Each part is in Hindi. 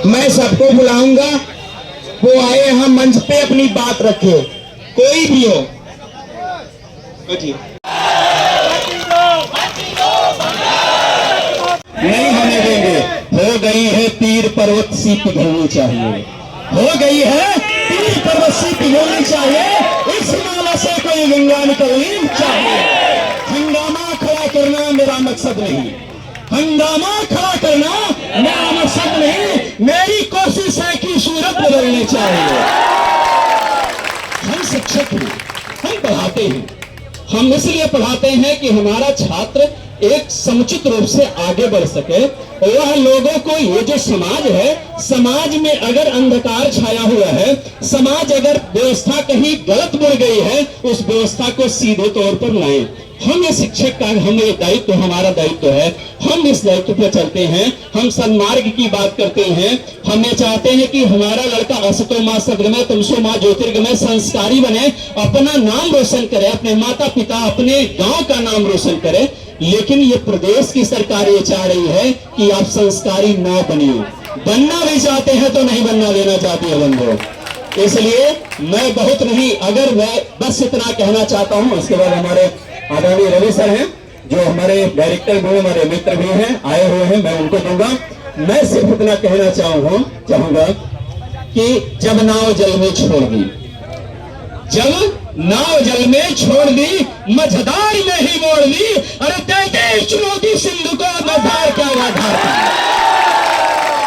मैं सबको बुलाऊंगा, वो आए यहाँ मंच पे अपनी बात रखे, कोई भी हो। नहीं होने देंगे। हो गई है तीर पर्वत सी पिघलनी चाहिए, हो गई है तीर पर्वत सी पिघलनी चाहिए, इस नाला से कोई गंगा निकलनी चाहिए। हंगामा खड़ा करना मेरा मकसद नहीं, हंगामा खड़ा करना मेरा मकसद नहीं, मेरी कोशिश है कि सूरत बदलनी चाहिए। हम शिक्षक हैं, हम पढ़ाते हैं, हम इसलिए पढ़ाते हैं कि हमारा छात्र एक समुचित रूप से आगे बढ़ सके। वह लोगों को, ये जो समाज है, समाज में अगर अंधकार छाया हुआ है, समाज अगर व्यवस्था कहीं गलत मुड़ गई है, उस व्यवस्था को सीधे तौर पर लाएं। हम ये शिक्षक का हम ये दायित्व, हमारा दायित्व है, हम इस दायित्व पर चलते हैं। हम सन्मार्ग की बात करते हैं। हम ये चाहते हैं कि हमारा लड़का असतो मां सद्गमय तमसो मां ज्योतिर्गमय संस्कारी बने, अपना नाम रोशन करे, अपने माता पिता, अपने गांव का नाम रोशन करे। लेकिन ये प्रदेश की सरकार ये चाह रही है कि आप संस्कारी ना बनिए। बनना भी चाहते हैं तो नहीं बनना देना चाहती है बंधु। इसलिए मैं बहुत नहीं, अगर मैं बस इतना कहना चाहता हूं। उसके बाद हमारे आदरणीय रवि सर हैं, जो हमारे डायरेक्टर भी, हमारे मित्र भी हैं, आए हुए हैं, मैं उनको दूंगा। मैं सिर्फ इतना कहना चाहूंगा कि जब नाव जल में छोड़ दी, जब नाव जल में छोड़ दी, मझधार में ही मोड़ दी, अरे देते चुनौती सिंधु को मझधार क्या आधार।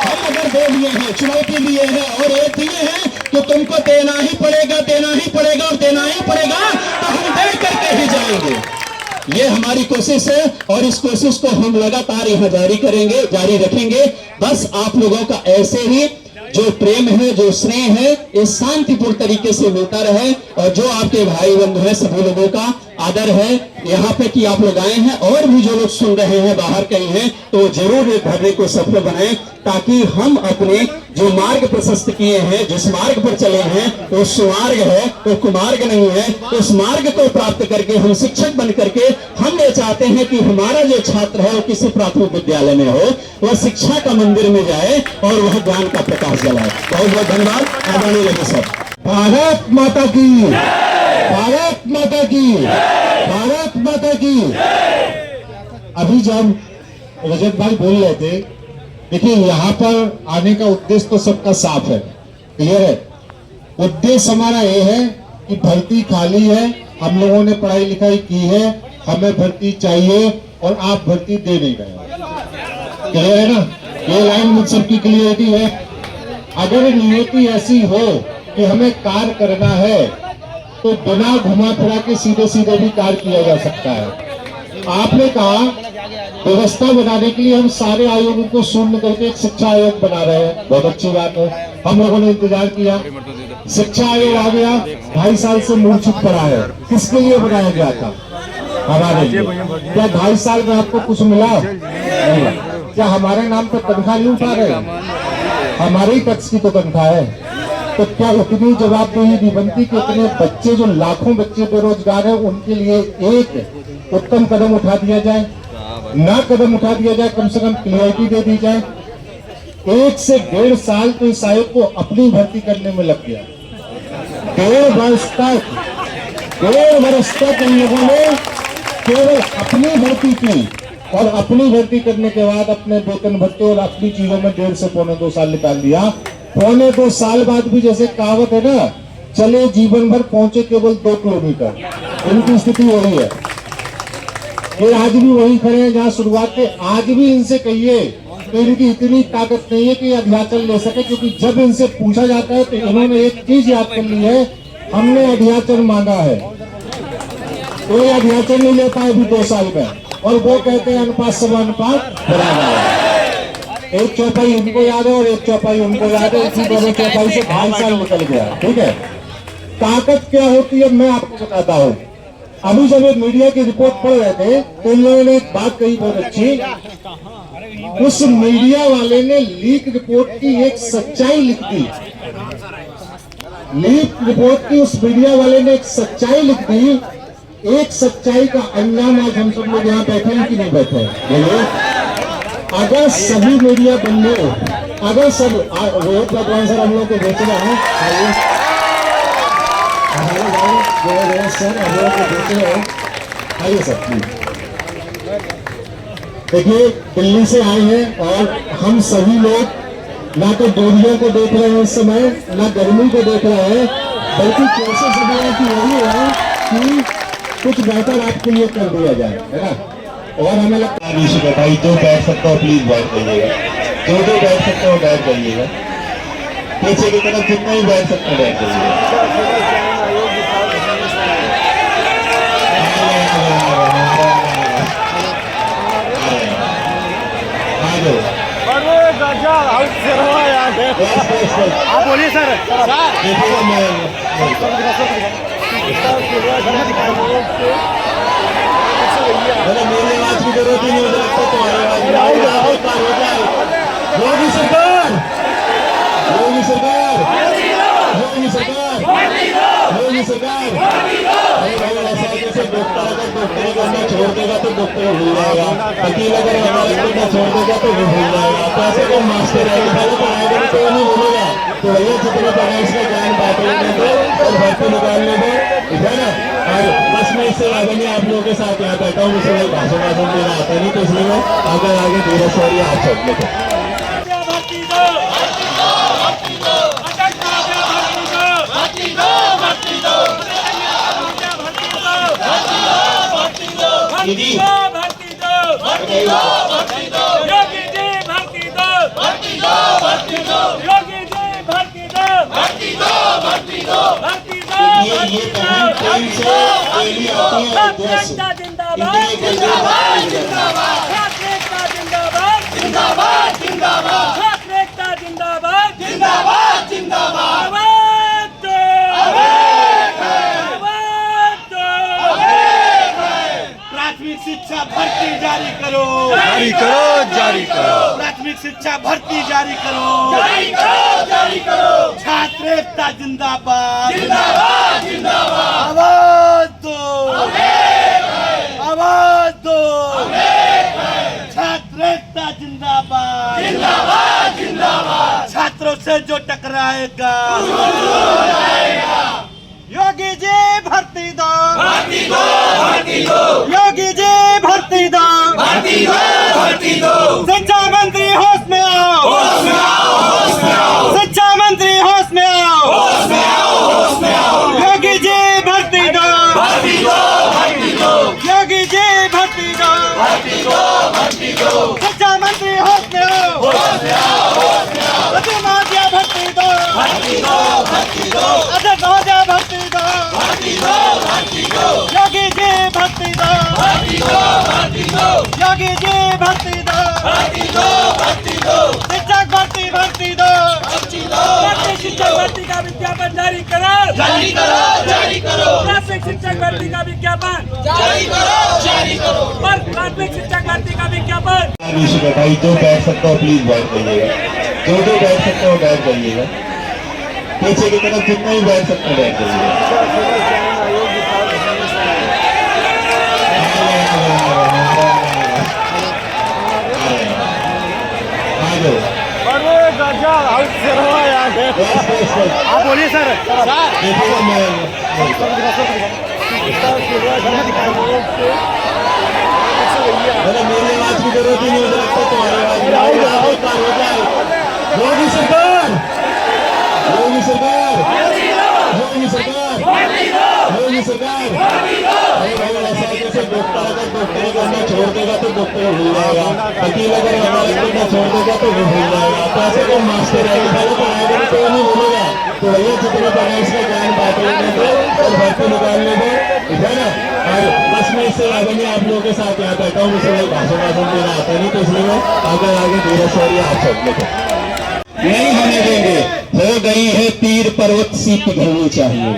हम अगर दे दिए हैं, चुनौती दिए हैं और ये दिए हैं तो तुमको देना ही पड़ेगा, देना ही पड़ेगा और देना ही पड़ेगा, तो हम दे करके ही जाएंगे। ये हमारी कोशिश है और इस कोशिश को हम लगातार यहाँ जारी करेंगे, जारी रखेंगे। बस आप लोगों का ऐसे ही जो प्रेम है, जो स्नेह है, ये शांतिपूर्ण तरीके से मिलता रहे। और जो आपके भाई बंधु हैं, सभी लोगों का आदर है यहाँ पे कि आप लोग आए हैं, और भी जो लोग सुन रहे हैं बाहर कहीं हैं, तो जरूर एक धरने को सफल बनाएं, ताकि हम अपने जो मार्ग प्रशस्त किए हैं, जिस मार्ग पर चले हैं, वो सुमार्ग है, वो कुमार्ग नहीं है। उस मार्ग को प्राप्त करके हम शिक्षक बन करके हम ये चाहते हैं कि हमारा जो छात्र है वो किसी प्राथमिक विद्यालय में हो, वह शिक्षा का मंदिर में जाए और वह ज्ञान का प्रकाश जलाए। बहुत बहुत धन्यवाद। आदरणीय रवि सर। भारत माता की, भारत माता की, भारत माता की। अभी जब रजत भाई बोल रहे थे, देखिए यहाँ पर आने का उद्देश्य तो सबका साफ है, क्लियर है। उद्देश्य हमारा ये है कि भर्ती खाली है, हम लोगों ने पढ़ाई लिखाई की है, हमें भर्ती चाहिए और आप भर्ती दे नहीं रहे। क्लियर है ना, ये लाइन मुझ सबकी क्लियरिटी है। अगर नियति ऐसी हो कि हमें कार्य करना है तो बिना घुमा फिरा के सीधे सीधे भी कार्य किया जा सकता है। आपने कहा व्यवस्था बनाने के लिए हम सारे आयोगों को शून्य करके एक शिक्षा आयोग बना रहे हैं, बहुत अच्छी बात है। हम लोगों ने इंतजार किया, शिक्षा आयोग आ गया, 2.5 साल से मूर्छित पड़ा है। किसके लिए बनाया गया था? हमारे लिए। क्या 2.5 साल में आपको कुछ मिला? नहीं। क्या हमारे नाम पर तनख्वाह नहीं उठा रहे? हमारे ही टैक्स की तो तनख्वाह है। तो क्या उतनी जवाबदेही नहीं बनती कि इतने बच्चे, जो लाखों बच्चे बेरोजगार हैं, उनके लिए एक उत्तम कदम उठा दिया जाए? ना कदम उठा दिया जाए, कम से कम क्लियरिटी दे दी जाए। 1 से 1.5 साल तो इस आयोग को अपनी भर्ती करने में लग गया। 1.5 वर्ष तक इन लोगों ने केवल अपनी भर्ती की, और अपनी भर्ती करने के बाद अपने वेतन भत्ते और अपनी चीजों में 1.5 से 2.25 साल निकाल दिया। 2.25 साल बाद भी जैसे कहावत है ना, चले जीवन भर पहुंचे केवल 2 किलोमीटर, उनकी स्थिति वही है। ये आज भी वही खड़े हैं जहाँ शुरुआत थे। आज भी इनसे कहिए तो इनकी इतनी ताकत नहीं है कि अध्याचल ले सके, क्योंकि जब इनसे पूछा जाता है तो इन्होंने एक चीज याद कर ली है, हमने अध्याचल मांगा है। कोई अध्याचल नहीं ले पाए अभी 2 साल में, और वो कहते हैं अनुपात सम अनुपात बराबर है। 1 चौपाई इनको याद है और 1 चौपाई उनको याद है। इसी दोनों चौपाई से 2.5 साल निकल गया। ठीक है, ताकत क्या होती है मैं आपको बताता हूँ। अभी जब ये मीडिया की रिपोर्ट पढ़ रहे थे तो इन लोगों ने एक बात कही बहुत अच्छी। उस मीडिया वाले ने लीक रिपोर्ट की एक सच्चाई लिख दी। लीक रिपोर्ट की उस मीडिया वाले ने एक सच्चाई लिख दी। एक सच्चाई का अंजाम आज हम सब लोग यहाँ बैठे हैं कि नहीं बैठे हैं? अगर सभी मीडिया बंदे अगर सब रोहित पटवान सर हम लोग को बेच रहे हैं, आइए सर हम लोग को बेच रहे हैं, आइए सर। देखिए दिल्ली से आए हैं और हम सभी लोग ना तो दूरियों को देख रहे हैं इस समय, ना गर्मी को देख रहे हैं, बल्कि कोशिश की यही है कि कुछ बेहतर आपके लिए कर दिया जाए, है ना। और हमें लगता है भाई जो बैठ सकता हो प्लीज बैठ जाइएगा, जो बैठ सकते हो बैठ जाइएगा, पीछे की तरफ जितना ही बैठ सकते हो बैठ जाइएगा। आप बोलिए सर। मेरी आवाज की जरूरत ही नहीं योगी सरकार, योगी सरकार, योगी सरकार, योगी सरकार। अरे भाई ऐसा कैसे डॉक्टर अगर डॉक्टरी करना छोड़ देगा तो डॉक्टर भूल जाएगा, वकील अगर हमारा करना छोड़ देगा तो वो भूल जाएगा, पैसे को मास्टर है पहले पढ़ाएगा तो कोई नहीं भूलेगा। तो भैया जितने पढ़ा इसका ज्ञान बांटने दो और भर्ती निकालने दो, ठीक है ना। और बस मैं इससे आगे नहीं आप लोगों के साथ यहाँ बैठा हूँ, मुझे भाषण वाषण देना आता नहीं, तो इसलिए मैं आगे धीरे से और आप सब लोग भर्ती दो, भर्ती दो, भर्ती दो, भर्ती दो, योगी जी भर्ती दो, भर्ती दो, भर्ती दो, योगी जी भर्ती दो, भर्ती दो, भर्ती दो, भर्ती दो, छात्र जिंदाबाद, जिंदाबाद, जिंदाबाद, छात्र जिंदाबाद, जिंदाबाद, जिंदाबाद, छात्र जिंदाबाद, जिंदाबाद, जिंदाबाद। प्राथमिक शिक्षा भर्ती जारी करो, जारी करो, जारी करो, प्राथमिक शिक्षा भर्ती जारी करो, जारी करो, जारी करो, छात्र एकता जिंदाबाद, जिंदाबाद, जिंदाबाद, आवाज दो, आवाज दो, छात्र एकता जिंदाबाद, जिंदाबाद, जिंदाबाद, छात्रों से जो टकराएगा योगी जी भर्ती दो, भर्ती दो, भर्ती दो, योगी जी भर्ती दो, भर्ती दो, भर्ती दो, शिक्षा मंत्री होश में आओ, होश में आओ, होश में आओ, शिक्षा मंत्री होश में आओ, होश में आओ, होश में आओ, योगी जी भर्ती दो, भर्ती दो, भर्ती दो, योगी जी भर्ती दो, भर्ती दो, भर्ती दो, शिक्षा मंत्री होश में आओ, होश में आओ, होश में आओ, अजय महोदय भर्ती दो, भर्ती दो, भर्ती दो, अजय महोदय भर्ती दो, भर्ती दो, भर्ती दो, योगी जी भर्ती दो, भर्ती दो, भर्ती दो, योगी जी भर्ती दो, भर्ती दो, भर्ती दो, शिक्षक भर्ती भर्ती दो, भर्ती दो, प्राथमिक शिक्षक भर्ती का विज्ञापन जारी करो, जारी करो, जारी करो, प्राथमिक शिक्षक भर्ती का विज्ञापन जारी करो, जारी करो, पर प्राथमिक शिक्षक भर्ती का विज्ञापन। भाई जो बैठ सकता हो प्लीज बैठ जाइएगा, जो बैठ सकते हो बैठ जाइएगा, पीछे की तरफ जितना ही बैठ सकते हो बैठ जाइएगा। आप बोलिए सर। मेरी आवाज की जरूरत ही नहीं योगी सरकार, योगी सरकार, योगी सरकार, योगी सरकार। अरे भाई ऐसा कैसे डॉक्टर अगर डॉक्टरी करना छोड़ देगा तो डॉक्टर भूल जाएगा, वकील अगर हमारा करना छोड़ देगा तो वो भूल जाएगा, पैसे को मास्टर है पहले पढ़ाएगा तो कोई नहीं भूलेगा। तो भैया जितने पढ़ा इसका ज्ञान बांटने दो और भर्ती निकालने दो, ठीक है ना। और बस मैं इससे आगे नहीं आप लोगों के साथ यहाँ बैठा हूँ, मुझे भाषण वाषण देना आता नहीं, तो इसलिए मैं आगे धीरे से और आप सब लोग नहीं होने देंगे। हो गई है तीर पर्वत सी पिघलनी चाहिए,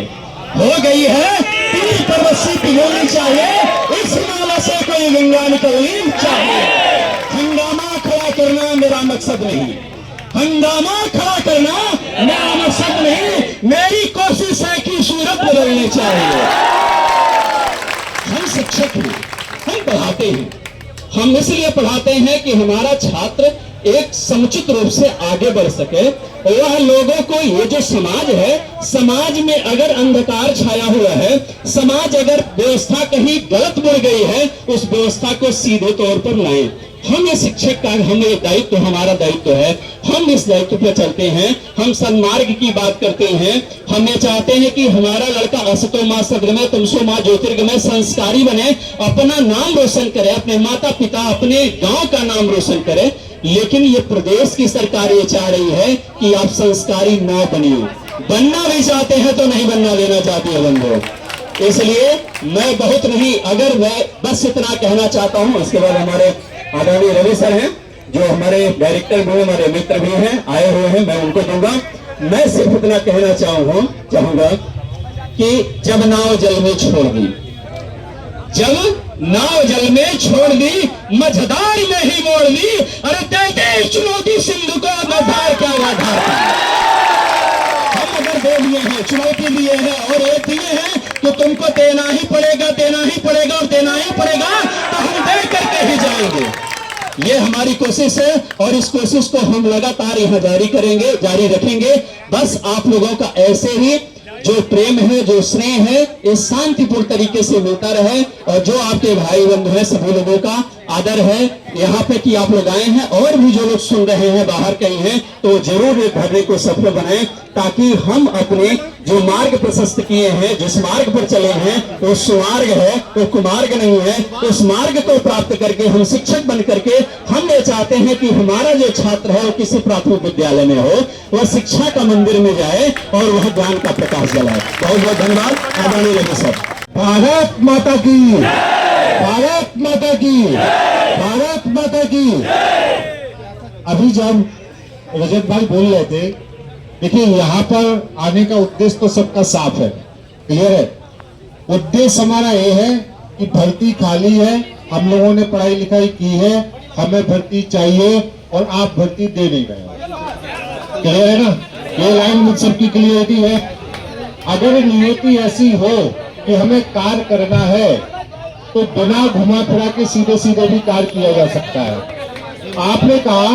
हो गई है तीर पर्वत सी पिघलनी चाहिए, इस हिमालय से कोई गंगा निकलनी चाहिए। हंगामा खड़ा करना मेरा मकसद नहीं, हंगामा खड़ा करना मेरा मकसद नहीं, मेरी कोशिश है कि सूरत बदलनी चाहिए। हम शिक्षक हैं, हम पढ़ाते हैं, हम इसलिए पढ़ाते हैं कि हमारा छात्र एक समुचित रूप से आगे बढ़ सके, वह लोगों को ये जो समाज है, समाज में अगर अंधकार छाया हुआ है, समाज अगर व्यवस्था कहीं गलत बढ़ गई है, उस व्यवस्था को सीधे तौर पर लाएं। हम ये शिक्षक का हम ये दायित्व, हमारा दायित्व है, हम इस दायित्व पर चलते हैं। हम सन्मार्ग की बात करते हैं। हम ये चाहते हैं कि हमारा लड़का असतो मां सद्गमय तमसो मां ज्योतिर्गमय संस्कारी बने, अपना नाम रोशन करे, अपने माता पिता अपने गांव का नाम रोशन करे। लेकिन ये प्रदेश की सरकार ये चाह रही है कि आप संस्कारी न बनिए। बनना भी चाहते हैं तो नहीं बनना देना चाहती है बंधु। इसलिए मैं बहुत नहीं, अगर मैं बस इतना कहना चाहता हूं। उसके बाद हमारे आदरणीय रवि सर हैं, जो हमारे डायरेक्टर भी, हमारे मित्र भी हैं, आए हुए हैं, मैं उनको दूंगा। मैं सिर्फ इतना कहना चाहूंगा कि जब नाव जल में छोड़ दी, जब नाव जल में छोड़ दी, मझधार में ही मोड़ दी। अरे दे चुनौती सिंधु को, मझधार क्या आधार। हम अगर दे दिए हैं, चुनौती दिए हैं और एक दिए हैं, तो तुमको देना ही पड़ेगा, देना ही पड़ेगा और देना ही पड़ेगा, तो हम दे करके ही जाएंगे। ये हमारी कोशिश है और इस कोशिश को हम लगातार यहाँ जारी करेंगे, जारी रखेंगे। बस आप लोगों का ऐसे ही जो प्रेम है, जो स्नेह है, इस शांतिपूर्ण तरीके से मिलता रहे। और जो आपके भाई बंधु हैं, सभी लोगों का आदर है यहाँ पे कि आप लोग आए हैं, और भी जो लोग सुन रहे हैं बाहर कहीं हैं, तो जरूर एक धरने को सफल बनाएं, ताकि हम अपने जो मार्ग प्रशस्त किए हैं, जिस मार्ग पर चले हैं, वो सुमार्ग है, वो कुमार्ग नहीं है। उस मार्ग को प्राप्त करके हम शिक्षक बन करके हम ये चाहते हैं कि हमारा जो छात्र है वो किसी प्राथमिक विद्यालय में हो, वह शिक्षा का मंदिर में जाए और वह ज्ञान का प्रकाश जलाए। बहुत बहुत धन्यवाद। आदरणीय रवि सर। भारत माता की, भारत माता की, भारत माता की। अभी जब रजत भाई बोल रहे थे, देखिए यहाँ पर आने का उद्देश्य तो सबका साफ है, क्लियर है। उद्देश्य हमारा ये है कि भर्ती खाली है, हम लोगों ने पढ़ाई लिखाई की है, हमें भर्ती चाहिए और आप भर्ती दे नहीं रहे। क्लियर है ना, ये लाइन मुझ सबकी क्लियरिटी है। अगर नियति ऐसी हो कि हमें कार्य करना है, तो बिना घुमा फिरा के सीधे सीधे भी कार्य किया जा सकता है। आपने कहा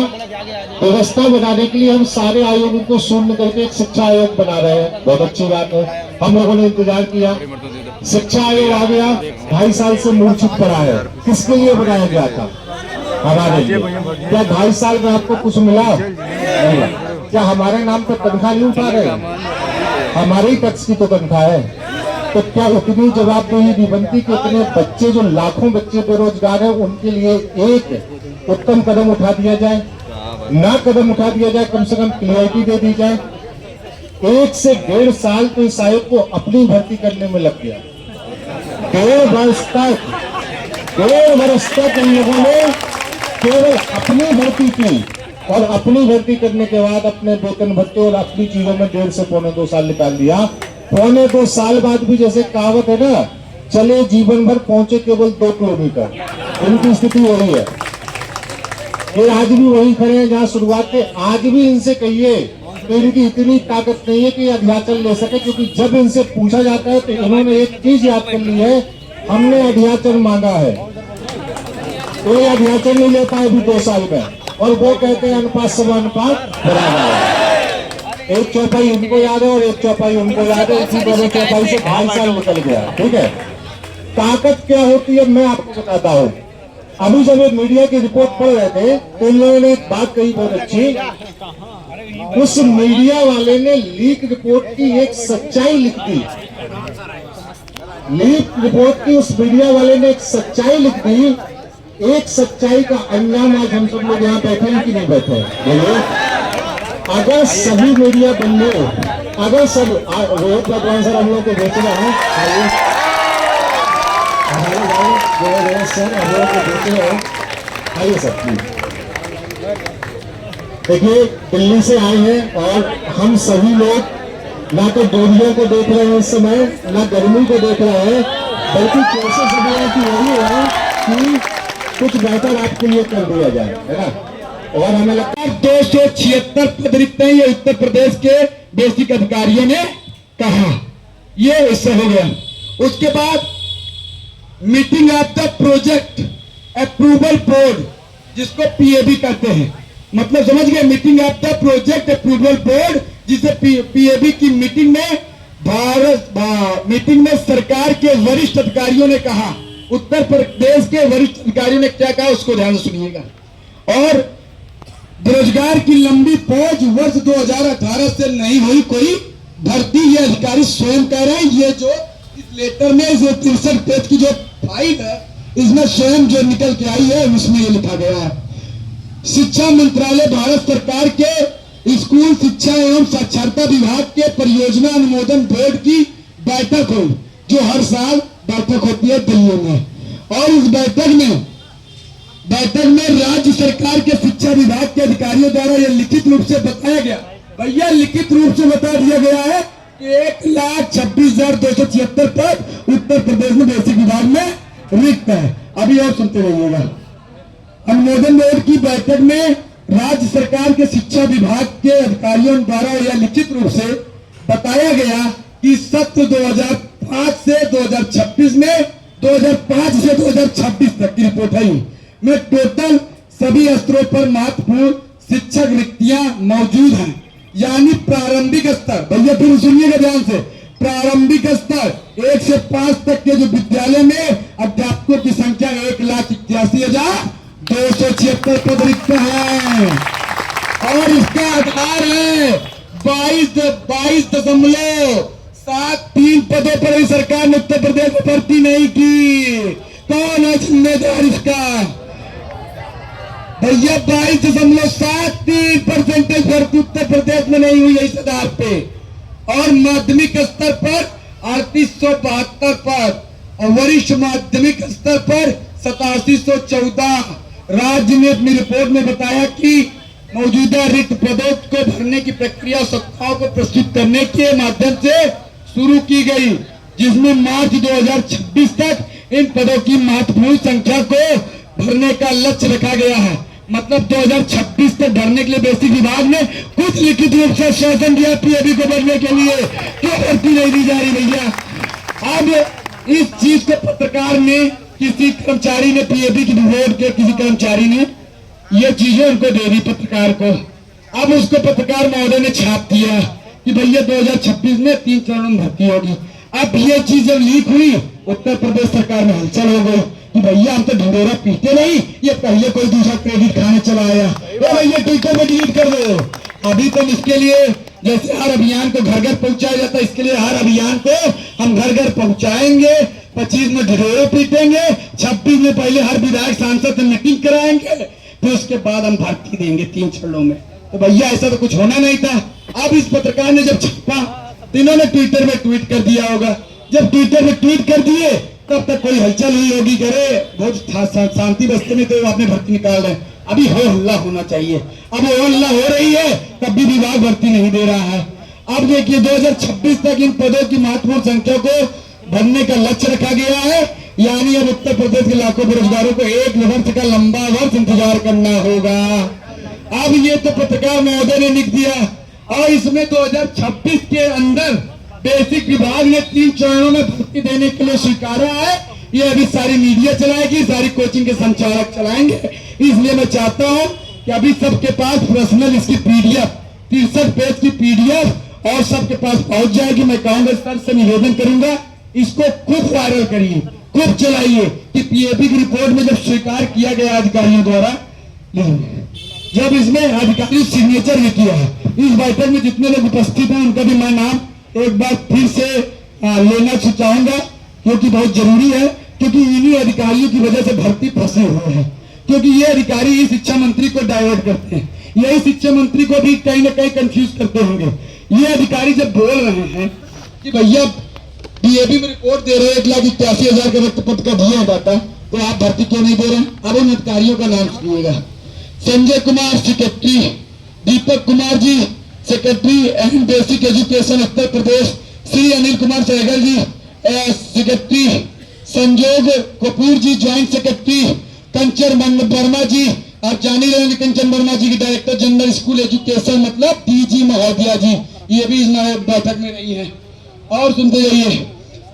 व्यवस्था बनाने के लिए हम सारे आयोगों को शून्य करके एक शिक्षा आयोग बना रहे हैं, बहुत अच्छी बात है। हम लोगों ने इंतजार किया, शिक्षा आयोग आ गया, 2.5 साल से मूर्छित पड़ा है। किसके लिए बनाया गया था? हमारे लिए। क्या 2.5 साल में आपको कुछ मिला? नहीं। क्या हमारे नाम पर तनख्वाह नहीं उठा रहे? हमारे ही टैक्स की तो तनख्वाह है। तो क्या उतनी जवाबदेही नहीं बनती कि उतने बच्चे, जो लाखों बच्चे बेरोजगार हैं, उनके लिए एक उत्तम कदम उठा दिया जाए? ना कदम उठा दिया जाए, कम से कम क्लियरिटी दे दी जाए। 1 से 1.5 साल तो इस आयोग को अपनी भर्ती करने में लग गया। 1.5 वर्ष तक इन लोगों ने केवल अपनी भर्ती की, और अपनी भर्ती करने के बाद अपने वेतन भत्ते और अपनी चीजों में 1.5 से 2.25 साल निकाल दिया। 2.25 साल बाद भी जैसे कहावत है ना, चले जीवन भर पहुंचे केवल 2 किलोमीटर, उनकी स्थिति वही है। ये आज भी वही खड़े हैं जहाँ शुरुआत थे। आज भी इनसे कहिए तो इनकी इतनी ताकत नहीं है कि अध्याचल ले सके, क्योंकि जब इनसे पूछा जाता है तो इन्होंने एक चीज याद कर ली है, हमने अध्याचल मांगा है। कोई अध्याचल नहीं ले पाए अभी 2 साल में, और वो कहते हैं अनुपात सम अनुपात बराबर है। 1 चौपाई उनको याद है और 1 चौपाई उनको याद है। इसी 2 चौपाई से 2.5 साल निकल गया। ठीक है, ताकत क्या होती है मैं आपको बताता हूँ। अभी जब एक मीडिया की रिपोर्ट पढ़ रहे थे तो इन लोगों ने एक बात कही बहुत अच्छी। उस मीडिया वाले ने लीक रिपोर्ट की एक सच्चाई लिख दी। लीक रिपोर्ट की उस मीडिया वाले ने एक सच्चाई लिख दी। एक सच्चाई का अंजाम आज हम सब लोग यहाँ बैठे हैं कि नहीं बैठे हैं? बोलिए। अगर सभी मीडिया बंद हो, अगर सब रोहित भगवान सर हम लोग को बेच रहे हैं, सर हम लोग को बेच रहे हैं, आइए सर प्लीज। देखिए, दिल्ली से आए हैं और हम सभी लोग ना तो दूरियों को देख रहे हैं इस समय, ना गर्मी को देख रहे हैं, बल्कि कोशिश हमारी की यही है कि कुछ बेहतर आपके लिए कर दिया जाए, है ना। और हमें लगता है 276 पद रिक्त हैं, ये उत्तर प्रदेश के बेसिक अधिकारियों ने कहा। ये इससे हो गया। उसके बाद meeting of the project approval board, जिसको पीएबी कहते हैं, मतलब समझ गए, meeting of the project approval board, जिसे पीएबी की मीटिंग में सरकार के वरिष्ठ अधिकारियों ने कहा, उत्तर प्रदेश के वरिष्ठ अधिकारियों ने क्या कहा उसको ध्यान से सुनिएगा। और बेरोजगार की लंबी फौज वर्ष 2018 से नहीं हुई कोई भर्ती, ये अधिकारी स्वयं कह रहे हैं। ये जो इस लेटर में जो 63 पेज की जो फाइल है, इसमें स्वयं जो निकल के आई है उसमें ये लिखा गया है। शिक्षा मंत्रालय भारत सरकार के स्कूल शिक्षा एवं साक्षरता विभाग के परियोजना अनुमोदन बोर्ड की बैठक हुई, जो हर साल बैठक होती है दिल्ली में। और इस बैठक में राज्य सरकार के शिक्षा विभाग के अधिकारियों द्वारा यह लिखित रूप से बताया गया, भैया लिखित रूप से बता दिया गया है कि 1,26,276 पद उत्तर प्रदेश में बेसिक विभाग में रिक्त है। अभी और सुनते रहिएगा। अनुमोदन बोर्ड की बैठक में राज्य सरकार के शिक्षा विभाग के अधिकारियों द्वारा यह लिखित रूप से बताया गया कि सत्र 2005 से 2026 में 2005 से 2026 तक की रिपोर्ट है में टोटल सभी स्तरों पर महत्वपूर्ण शिक्षक रिक्तियां मौजूद हैं। यानी प्रारंभिक स्तर, भैया फिर सुनिएगा ध्यान से, प्रारंभिक स्तर 1 से 5 तक के जो विद्यालय में अध्यापकों की संख्या 1,81,276 पद रिक्त है। और इसका आधार है 22.73 पदों पर भी सरकार ने उत्तर प्रदेश में भर्ती नहीं की। कौन है जिम्मेदार इसका? भैया 22.73% भर्ती उत्तर प्रदेश में नहीं हुई इस आधार पे। और माध्यमिक स्तर पर 3872 पद और वरिष्ठ माध्यमिक स्तर पर 8714। राज्य ने अपनी रिपोर्ट में बताया कि मौजूदा रिक्त पदों को भरने की प्रक्रिया सत्ताओं को प्रस्तुत करने के माध्यम से शुरू की गई, जिसमें मार्च 2026 तक इन पदों की महत्वपूर्ण संख्या को भरने का लक्ष्य रखा गया है। मतलब 2026 तक भरने के लिए बेसिक विभाग ने कुछ लिखित रूप से शासन दिया पीएबी को भरने के लिए, क्यों भर्ती नहीं दी जा रही भैया? अब इस चीज को पत्रकार ने, किसी कर्मचारी ने, पीएबी की बोर्ड के किसी कर्मचारी ने ये चीजें उनको दे दी पत्रकार को। अब उसको पत्रकार महोदय ने छाप दिया कि भैया 2026 में 3 चरणों में भर्ती होगी। अब ये चीज जब लीक हुई, उत्तर प्रदेश सरकार में हलचल हो गई कि भैया हम तो ढिंढोरा पीते नहीं, ये पहले कोई दूसरा क्रेडिट खाने चला आया, भैया ट्विटर में डिलीट कर दो। अभी तो इसके लिए जैसे हर अभियान को घर घर पहुंचाया जाता है, इसके लिए हर अभियान को हम घर घर पहुंचाएंगे। 25 में ढिंढोरा पीटेंगे, 26 में पहले हर विधायक सांसद से मीटिंग कराएंगे, फिर उसके बाद हम भर्ती देंगे 3 चरणों में। तो भैया ऐसा तो कुछ होना नहीं था। अब इस पत्रकार ने जब छापा तो इन्होंने ट्विटर में ट्वीट कर दिया होगा। जब ट्विटर में ट्वीट कर दिए तब तक कोई हलचल हुई होगी, करे बहुत शांति बस्ते में तो आपने भर्ती निकाल रहे हैं। अभी हो हल्ला होना चाहिए। अब हो हल्ला हो रही है तब भी विभाग भर्ती नहीं दे रहा है। अब देखिए 2026 तक इन पदों की महत्वपूर्ण संख्या को भरने का लक्ष्य रखा गया है। यानी अब उत्तर प्रदेश के लाखों बेरोजगारों को 1 वर्ष का लंबा वर्ष इंतजार करना होगा। अब ये तो पत्रकार महोदय ने लिख दिया और इसमें 2026 के अंदर बेसिक विभाग ने 3 चरणों में भर्ती देने के लिए स्वीकारा है। ये अभी सारी मीडिया चलाएगी, सारी कोचिंग के संचालक चलाएंगे। इसलिए मैं चाहता हूं कि अभी सबके पास पर्सनल इसकी पीडीएफ 63 पेज की पीडीएफ और सबके पास पहुंच जाएगी। मैं कहूंगा सर से निवेदन करूंगा, इसको खूब वायरल करिए, खूब चलाइए कि पीएबी की रिपोर्ट में जब स्वीकार किया गया अधिकारियों द्वारा, जब इसमें अधिकारी सिग्नेचर भी किया है, इस बैठक में जितने लोग उपस्थित हैं उनका भी मैं नाम एक बार फिर से लेना चाहूंगा, क्योंकि बहुत जरूरी है। क्योंकि इन्हीं अधिकारियों की वजह से भर्ती फंसे हुए हैं, क्योंकि ये अधिकारी ही शिक्षा मंत्री को डाइवर्ट करते हैं, यही शिक्षा मंत्री को भी कहीं ना कहीं कंफ्यूज करते होंगे। ये अधिकारी जब बोल रहे हैं कि भैया पीएबी में रिपोर्ट दे रहे हैं 1,81,000 का रिक्त पद का दिया है डाटा, तो आप भर्ती क्यों नहीं दे रहे हैं? अब उन अधिकारियों का नाम सुनिएगा। Sanjay Kumar secretary, Deepak Kumar ji secretary and basic education Uttar Pradesh, Shri Anil Kumar Sehgal ji secretary, Sanjog Kapoor ji joint secretary, Kanchan Verma ji, आप जान ही रहे कंचन वर्मा जी की डायरेक्टर जनरल स्कूल एजुकेशन मतलब डीजी महोदया जी, ये भी इस बैठक में रही है। और सुनते जाइए,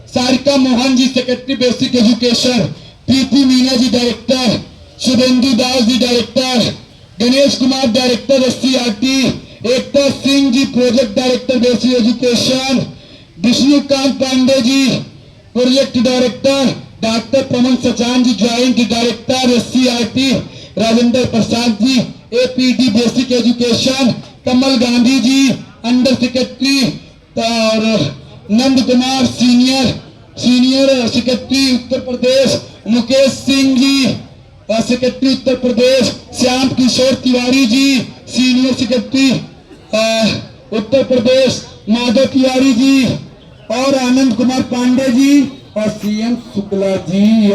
Sarika Mohan ji secretary basic education, Preeti Meena ji director, Shubhendu Das ji director, Ganesh Kumar director SCERT, Ekta Singh ji project director basic education, Vishnukant Pandey ji project director, doctor Pramod Sachan ji joint director SCERT, Rajendra Prasad ji APD basic education, Kamal Gandhi ji under secretary और Nand Kumar senior secretary Uttar Pradesh, Mukesh Singh ji secretary Uttar Pradesh, Shyam Kishore Tiwari ji senior secretary Uttar प्रदेश, माधव तिवारी जी और आनंद कुमार पांडे जी और सीएम शुक्ला जी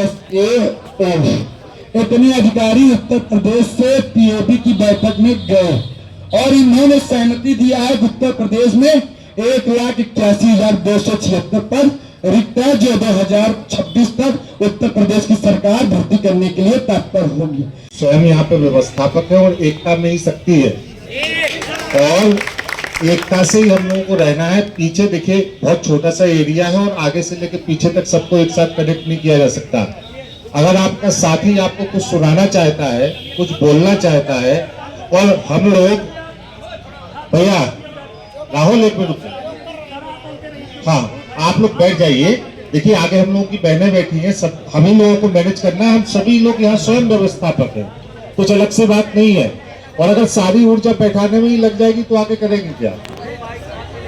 इतने अधिकारी उत्तर प्रदेश से पीओबी की बैठक में गए और इन्होंने सहमति दिया है उत्तर प्रदेश में 1,81,276 पद रिक्त है जो 2026 तक उत्तर प्रदेश की सरकार भर्ती करने के लिए तत्पर होगी। स्वयं यहाँ पे व्यवस्थापक है और एकता में ही शक्ति है और एकता से ही हम लोगों को रहना है। पीछे देखिए बहुत छोटा सा एरिया है और आगे से लेकर पीछे तक सबको एक साथ कनेक्ट नहीं किया जा सकता। अगर आपका साथी आपको कुछ सुनाना चाहता है, कुछ बोलना चाहता है और हम लोग, भैया राहुल एक मिनट, हाँ आप लोग बैठ जाइए। देखिए आगे हम लोगों की बहनें बैठी हैं, सब हम ही लोगों को मैनेज करना है। हम सभी लोग यहाँ स्वयं व्यवस्थापक हैं, कुछ अलग से बात नहीं है। और अगर सारी ऊर्जा बैठाने में ही लग जाएगी तो आगे करेंगे क्या?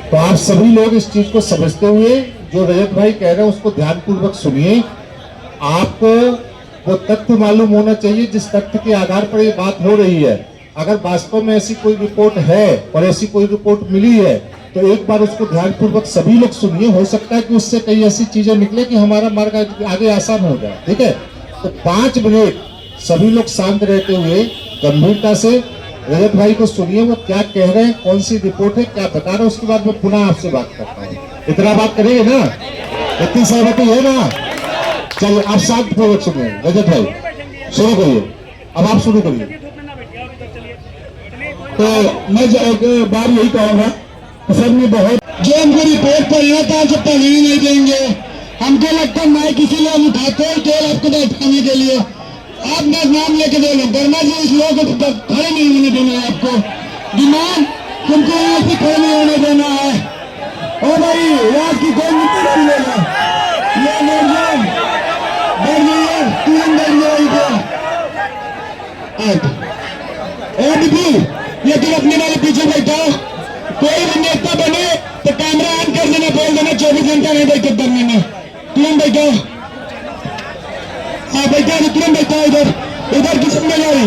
तो आप सभी लोग इस चीज को समझते हुए जो रजत भाई कह रहे हैं उसको ध्यानपूर्वक सुनिए। आपको वो तथ्य मालूम होना चाहिए जिस तथ्य के आधार पर ये बात हो रही है। अगर वास्तव में ऐसी कोई रिपोर्ट है और ऐसी कोई रिपोर्ट मिली है तो एक बार उसको ध्यानपूर्वक सभी लोग सुनिए। हो सकता है कि उससे कई ऐसी चीजें निकले कि हमारा मार्ग आगे आसान हो जाए। ठीक है, तो 5 मिनट सभी लोग शांत रहते हुए गंभीरता से रजत भाई को सुनिए, वो क्या कह रहे हैं, कौन सी रिपोर्ट है, क्या बता रहे हैं। उसके बाद मैं पुनः आपसे बात करता हूँ। इतना बात करेंगे ना? इतनी सहमति है ना? चलिए आप शांत पूर्वक सुनिए। रजत भाई शुरू करिए, अब आप शुरू करिए। तो मैं बार यही कहूँगा सर में बहुत जो हमको रिपोर्ट पढ़ी है तो आपसे पढ़ी ही नहीं देंगे। हमको लगता है मैं किसी लोग उठाते हैं केवल आपको बैठाने के लिए। आप मैं नाम लेके दे लो, वर्मा जी इस लोग को खड़े नहीं होने देना है। आपको दिमाग तुमको यहाँ से खड़े नहीं होने देना है। और भाई रात की कोई मिट्टी नहीं लेगा, ये लोग बढ़ जाइए, तुरंत बढ़ जाइए। ये तुम अपने वाले पीछे बैठा, कोई भी नेता बने तो कैमरा ऑन कर देना, बोल देना 24 घंटा नहीं बैठक करने में। तुरंत बैठो, हाँ बैठा तुरंत बैठा। इधर इधर की जिम्मेदारी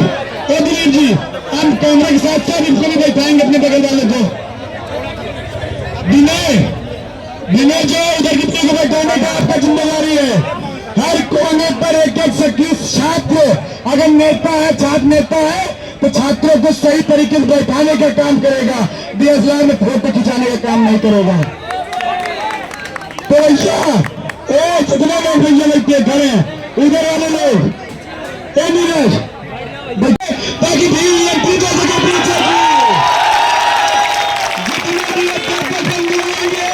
दिलीप जी, हम कैमरा के साथ साथ इनको भी बैठाएंगे अपने बगल वाले को। विनय जो इधर कितने को बैठाने का आपका जिम्मेदारी है। हर कोने पर एक सक्रिय छात्र, अगर नेता है, छात्र नेता है तो छात्रों को सही तरीके से बैठाने का काम करेगा, डीएसएलआर में फोटो खिंचाने का काम नहीं करेगा। तो भैया जितने लोग भैया बैठे खड़े हैं उधर वाले लोग ताकि भीड़ लगती जा सके पीछे जितने भी बंधु होंगे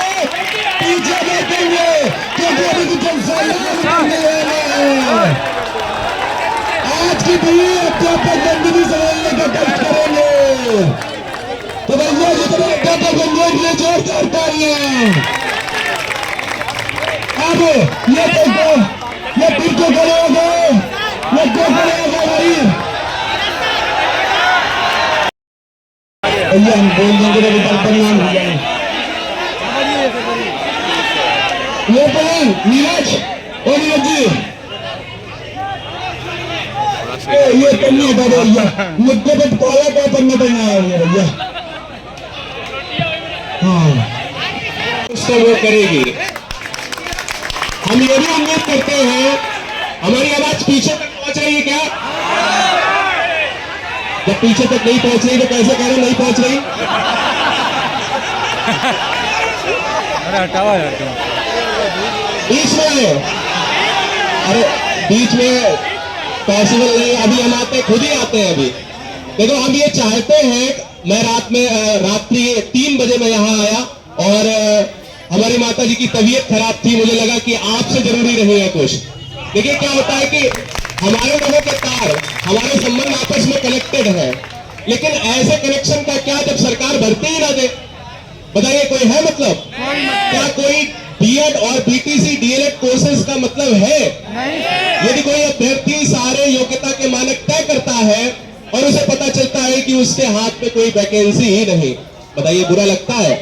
पीछे बैठेंगे क्योंकि अभी तो जलसा आज की भीड़ अध्यापक बंधु समझने का कष्ट करेंगे। तो भैया जितने अध्यापक बंधु के लिए जोरदार तालियां। अब ये देखो, ये फिर को खड़े हो गए, ये क्यों खड़े हो गए भाई? भैया हम बोल देंगे तो विकल्प परिणाम हो जाए। ये भाई नीरज और नीरज जी ये करना था भैया, मुद्दे पे काला क्या करना पड़ना है भैया। हाँ उसको वो करेगी। हम ये भी उम्मीद करते हैं हमारी आवाज पीछे तक पहुंच रही है क्या? जब पीछे तक नहीं पहुंच रही तो कैसे कह रहे नहीं पहुंच रही? अरे हटाओ यार, बीच में अरे बीच में पॉसिबल नहीं। अभी हम आते खुद ही आते हैं। अभी देखो हम ये चाहते हैं, मैं रात्रि 3 बजे मैं यहाँ आया और हमारी माता जी की तबीयत खराब थी। मुझे लगा कि आपसे जरूरी रहेगा कुछ। देखिए क्या होता है कि हमारे लोगों के तार, हमारे संबंध आपस में कनेक्टेड है। लेकिन ऐसे कनेक्शन का क्या जब सरकार भरती ही ना दे? बताइए, कोई है मतलब? क्या कोई बीएड और बीटीसी डीएलएड कोर्सेज का मतलब है? यदि कोई अभ्यर्थी सारे योग्यता के मानक तय करता है और उसे पता चलता है कि उसके हाथ में कोई वैकेंसी ही नहीं, बताइए बुरा लगता है?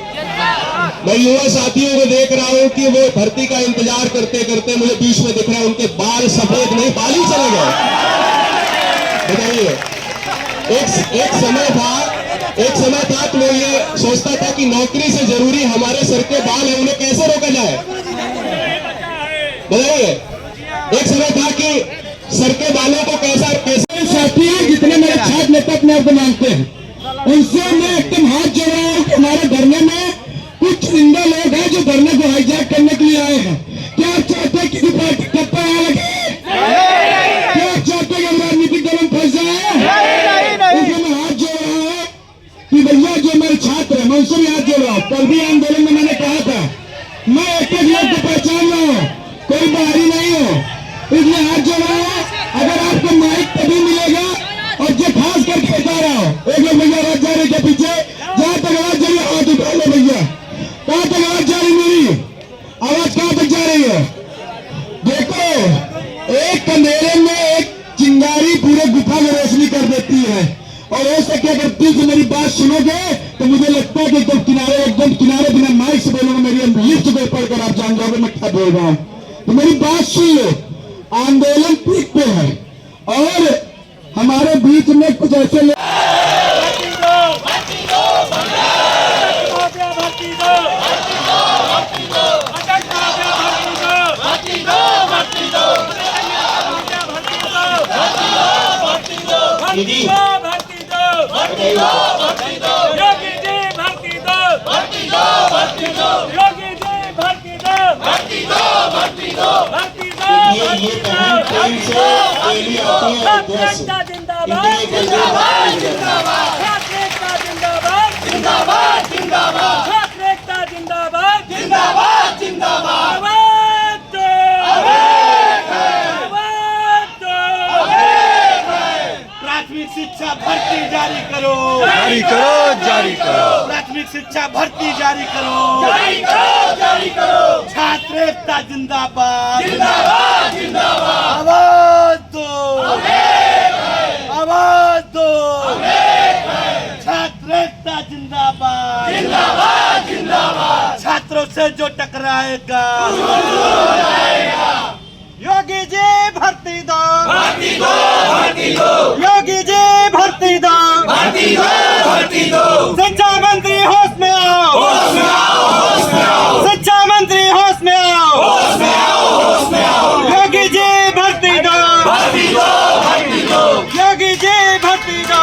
मैं युवा साथियों को देख रहा हूं कि वो भर्ती का इंतजार करते करते मुझे बीच में दिख रहा है उनके बाल सफेद नहीं, बाल ही चले गए। बताइए, एक समय था तो मैं ये सोचता था कि नौकरी से जरूरी हमारे सर के बाल है, उन्हें कैसे रोका जाए? बताइए, एक समय था कि सर के बालों को कैसे साथी हैं जितने मेरे छात्र नेता अपने आप को मानते हैं, उनसे मैं एकदम हाथ जोड़ रहा हूं कि हमारे धरने में कुछ जिंदा लोग हैं जो धरने को हाईजैक करने के लिए आए हैं। क्या आप चाहते हैं किसी पार्टी टप्पा यहाँ लगे? क्या आप चाहते हैं कि हम राजनीतिक दल में फंस जाए? इसलिए मैं हाथ जोड़ रहा हूँ कि भैया जो मेरे छात्र हैं मैं उनसे भी हाथ जोड़ रहा हूँ। कल भी आंदोलन में मैंने कहा था मैं एक एक लोग को पहचान रहा हूँ, कोई बाहरी नहीं हो, इसलिए हाथ जोड़ रहा हूँ। अगर आपको माइक तभी मिलेगा और जो खास करके बता रहा हूँ, एक लोग भैया आवाज जा रही के पीछे, जहां तक आवाज जा रही है हाथ उठा लो भैया। कहां तक आवाज जा रही मेरी? आवाज कहां तक जा रही है? देखो, एक अंधेरे में एक चिंगारी पूरे गुफा में रोशनी कर देती है, और हो सके अगर दिल से मेरी बात सुनोगे तो मुझे लगता है कि एकदम किनारे बिना माइक से बोलूंगा, मेरी लिफ्ट पे पढ़कर आप जान जाओगे मैं क्या बोल रहा हूं। तो मेरी बात सुन लो, आंदोलन पीक पे है और हमारे बीच में कुछ ऐसे लोग प्राथमिक शिक्षा भर्ती जारी करो, प्राथमिक शिक्षा भर्ती जारी करो, छात्र एकता जिंदाबाद, आवाज दो, छात्र एकता जिंदाबाद, छात्रों से जो टकराएगा योगी जी भर्ती दो, योगी जी भर्ती दो, शिक्षा मंत्री होश में आओ, शिक्षा मंत्री होश में आओ, योगी जी भर्ती दो, योगी जी भर्ती दो,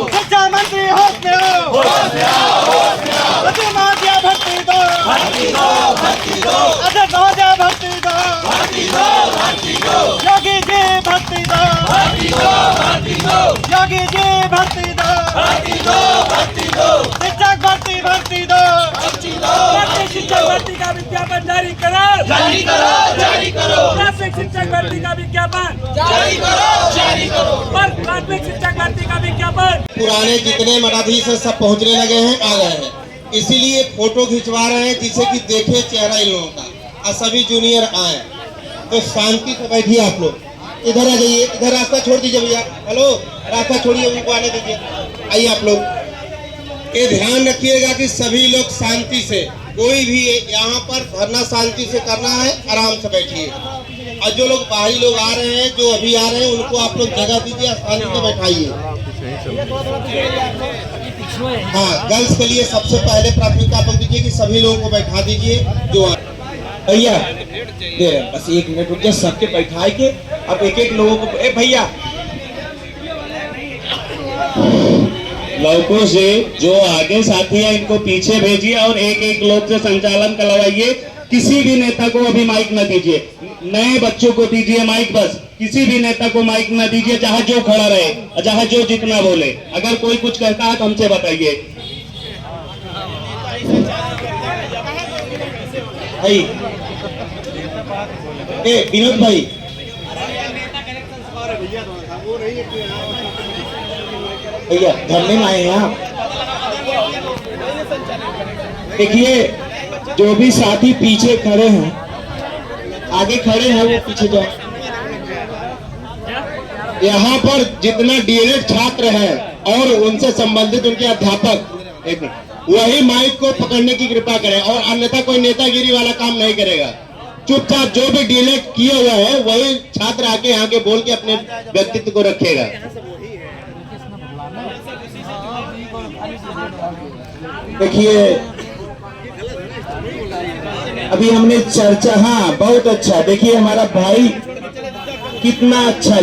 शिक्षा मंत्री होश में आओ, अजय महोदय भर्ती दो, अजय महोदय भर्ती दो, योगी जी भर्ती दो, योगी जी भर्ती दो, शिक्षक भर्ती दो, शिक्षक भर्ती का विज्ञापन जारी करो, प्राथमिक शिक्षक भर्ती का विज्ञापन जारी करो, प्राथमिक शिक्षक भर्ती का विज्ञापन। पुराने जितने मराठीस हैं सब पहुंचने लगे हैं, आ गए हैं, इसीलिए फोटो खिंचवा रहे हैं जिससे कि देखे चेहरा इन लोगों का और सभी जूनियर आए। तो शांति से बैठिए आप लोग, इधर आ जाइए, इधर रास्ता छोड़ दीजिए भैया, हेलो रास्ता छोड़िए, उनको आने दीजिए, आइए आप लोग। ये ध्यान रखिएगा कि सभी लोग शांति से, कोई भी यहाँ पर धरना शांति से करना है, आराम से बैठिए। और जो लोग बाहरी लोग आ रहे हैं, जो अभी आ रहे हैं, उनको आप लोग जगह दीजिए, आसानी से बैठाइए। हाँ, गर्ल्स के लिए सबसे पहले प्राथमिकता आप दीजिए कि सभी लोगों को बैठा दीजिए जो भैया बस 1 मिनट रुक जाए, सबके बैठाए के अब एक एक लोगों को भैया लौकों से जो आगे साथी है इनको पीछे भेजिए और एक एक लोग से संचालन करवाइए। किसी भी नेता को अभी माइक न दीजिए, नए बच्चों को दीजिए माइक, बस किसी भी नेता को माइक न दीजिए, चाहे जो खड़ा रहे, चाहे जो जितना बोले। अगर कोई कुछ कहता है तो हमसे बताइए। भाई विनोद भाई, भैया धरने में आए हैं आप। देखिए जो भी साथी पीछे खड़े हैं, आगे खड़े हैं वो पीछे जाओ। यहाँ पर जितना डीएलएड छात्र है और उनसे संबंधित उनके अध्यापक, एक मिनट, वही माइक को पकड़ने की कृपा करें और अन्यथा कोई नेतागिरी वाला काम नहीं करेगा। चुपचाप जो भी डीएलएड किया हुआ है वही छात्र आके यहाँ के बोल के अपने व्यक्तित्व को रखेगा। देखिए अभी हमने चर्चा, हाँ बहुत अच्छा, देखिए हमारा भाई कितना अच्छा